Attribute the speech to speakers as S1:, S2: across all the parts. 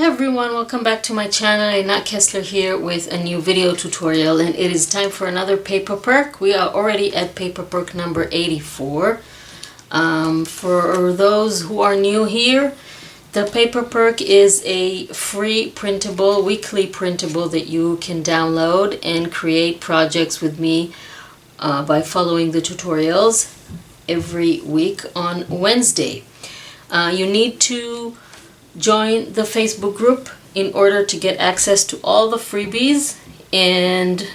S1: everyone, welcome back to my channel. Inat Kessler here with a new video tutorial, and it is time for another paper perk. We are already at paper perk number 84. For those who are new here, the paper perk is a free printable, weekly printable that you can download and create projects with me by following the tutorials every week on Wednesday. You need to join the Facebook group in order to get access to all the freebies and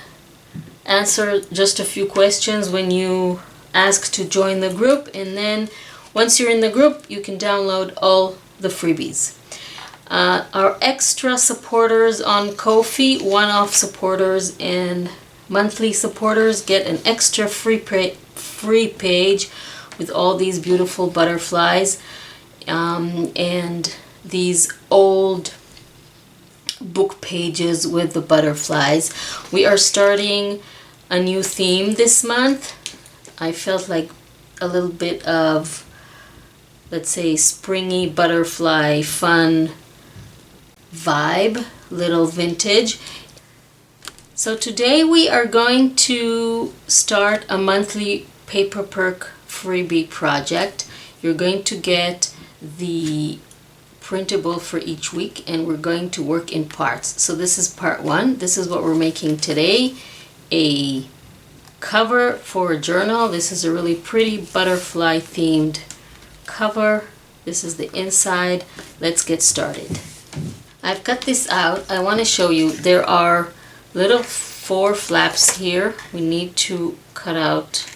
S1: answer just a few questions when you ask to join the group, and then once you're in the group you can download all the freebies. Our extra supporters on Ko-fi, one-off supporters and monthly supporters, get an extra free page with all these beautiful butterflies and these old book pages with the butterflies. We are starting a new theme this month. I felt like a little bit of, let's say, springy butterfly fun vibe, little vintage. So today we are going to start a monthly paper perk freebie project. You're going to get the printable for each week, and we're going to work in parts. So this is part one. This is what we're making today: a cover for a journal. This is a really pretty butterfly themed cover. This is the inside. Let's get started. I've cut this out. I want to show you there are little 4 flaps here. We need to cut out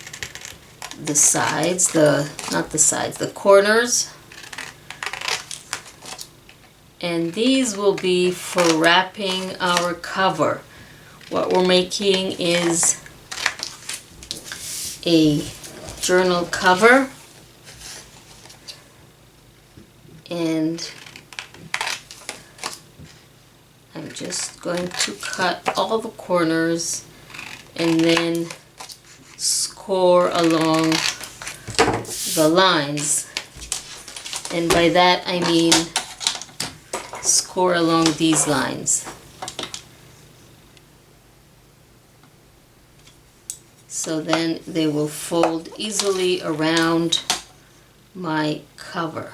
S1: the sides, the corners. And these will be for wrapping our cover. What we're making is a journal cover, and I'm just going to cut all the corners and then score along the lines. And by that I mean score along these lines. So then they will fold easily around my cover.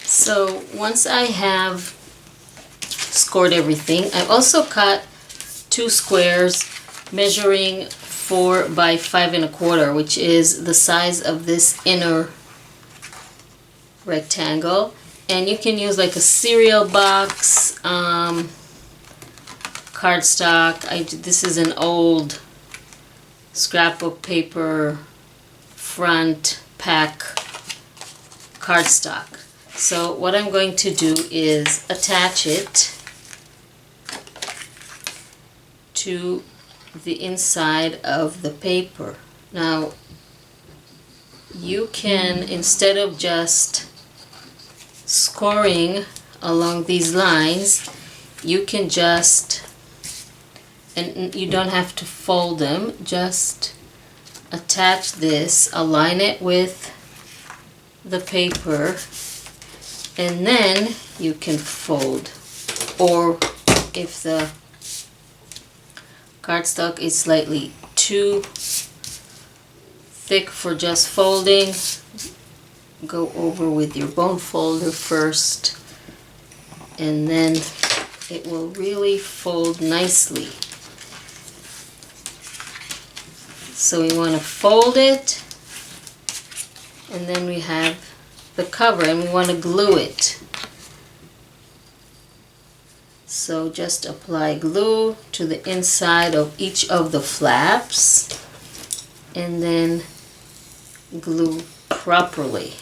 S1: So once I have scored everything, I've also cut 2 squares measuring 4 by 5 1/4, which is the size of this inner rectangle. And you can use like a cereal box, cardstock. This is an old scrapbook paper front pack cardstock. So what I'm going to do is attach it to the inside of the paper. Now you can, instead of just scoring along these lines, you can just, and you don't have to fold them, just attach this, align it with the paper, and then you can fold. Or if the cardstock is slightly too thick for just folding, go over with your bone folder first, and then it will really fold nicely. So we want to fold it, and then we have the cover, and we want to glue it. So just apply glue to the inside of each of the flaps, and then glue properly.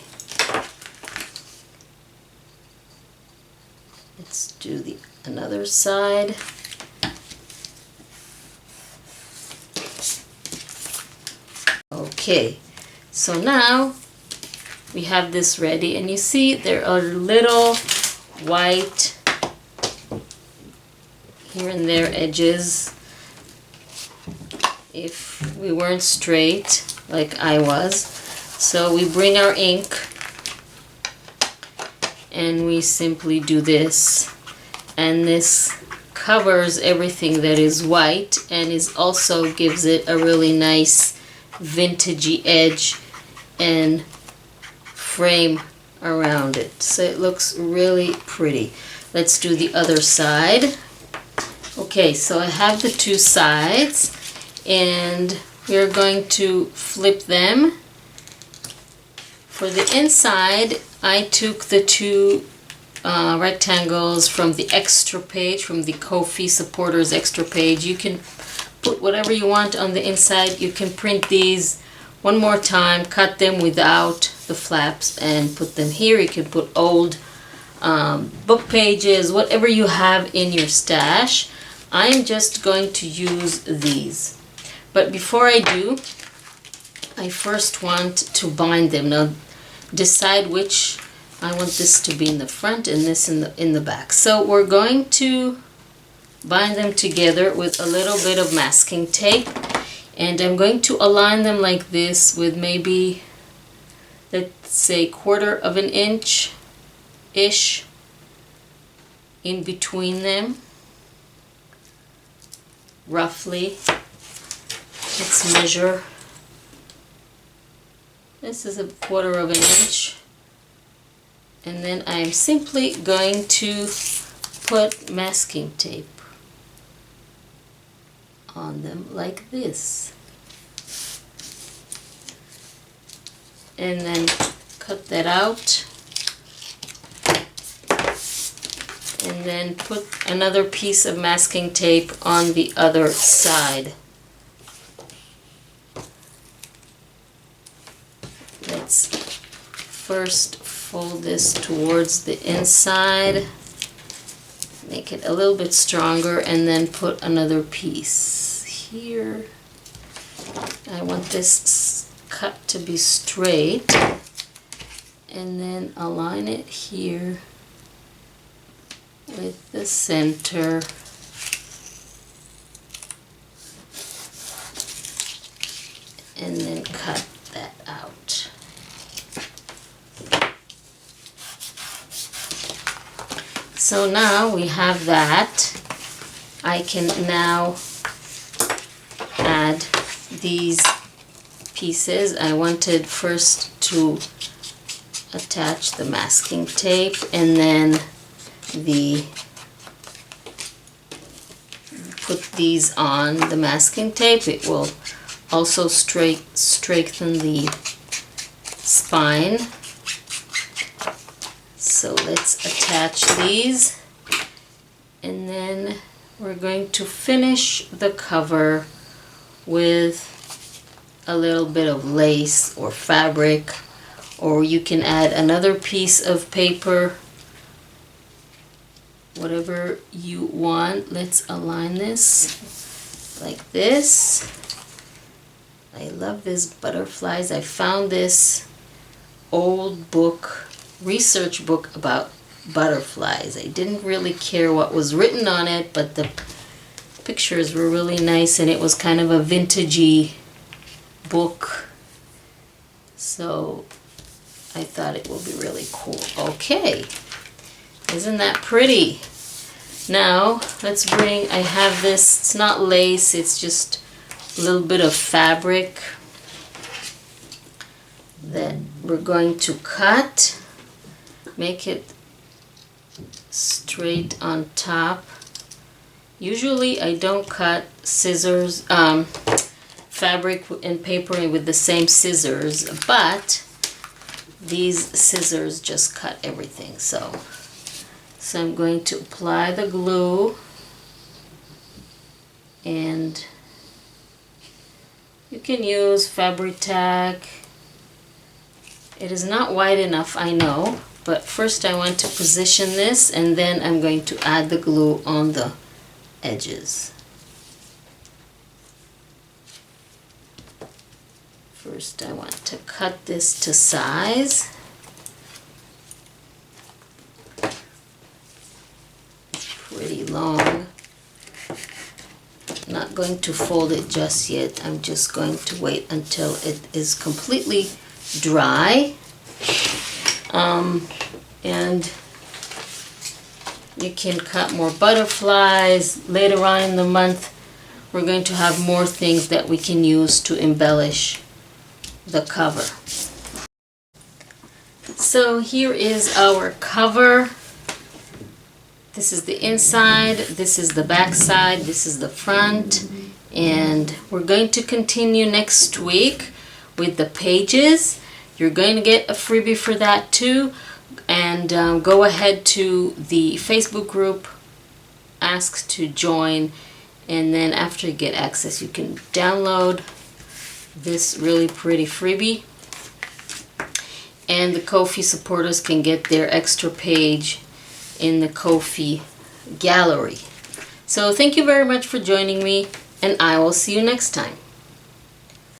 S1: Let's do another side. Okay, so now we have this ready, and you see there are little white here and there edges if we weren't straight like I was. So we bring our ink and we simply do this, and this covers everything that is white and is also gives it a really nice vintagey edge and frame around it, so it looks really pretty. Let's do the other side. Okay, so I have the two sides and we're going to flip them. For the inside, I took the two rectangles from the extra page, from the Ko-fi supporters extra page. You can put whatever you want on the inside. You can print these one more time, cut them without the flaps and put them here. You can put old book pages, whatever you have in your stash. I'm just going to use these. But before I do, I first want to bind them. Now decide which. I want this to be in the front and this in the back. So we're going to bind them together with a little bit of masking tape, and I'm going to align them like this with maybe, let's say, 1/4 of an inch ish in between them, roughly. Let's measure. This is 1/4 of an inch. And then I'm simply going to put masking tape on them like this. And then cut that out. And then put another piece of masking tape on the other side. Let's first fold this towards the inside, make it a little bit stronger, and then put another piece here. I want this cut to be straight, and then align it here with the center. And then cut that out. So now we have that. I can now add these pieces. I wanted first to attach the masking tape and then put these on the masking tape. It will also strengthen the spine. So let's attach these, and then we're going to finish the cover with a little bit of lace or fabric, or you can add another piece of paper, whatever you want. Let's align this like this. I love these butterflies. I found this old book, research book about butterflies. I didn't really care what was written on it, but the pictures were really nice, and it was kind of a vintagey book, so I thought it will be really cool. Okay, isn't that pretty? Now let's bring, I have this, it's not lace, it's just a little bit of fabric that we're going to cut. Make it straight on top. Usually I don't cut scissors, fabric and paper with the same scissors, but these scissors just cut everything. So I'm going to apply the glue, and you can use Fabri-Tac. It is not wide enough, I know, but first I want to position this, and then I'm going to add the glue on the edges. First I want to cut this to size. Pretty long. Not going to fold it just yet. I'm just going to wait until it is completely dry. And you can cut more butterflies. Later on in the month, we're going to have more things that we can use to embellish the cover. So here is our cover. This is the inside, this is the back side, this is the front, and we're going to continue next week with the pages. You're going to get a freebie for that too, and go ahead to the Facebook group, ask to join, and then after you get access you can download this really pretty freebie, and the Ko-fi supporters can get their extra page in the Ko-fi gallery. So thank you very much for joining me, and I will see you next time.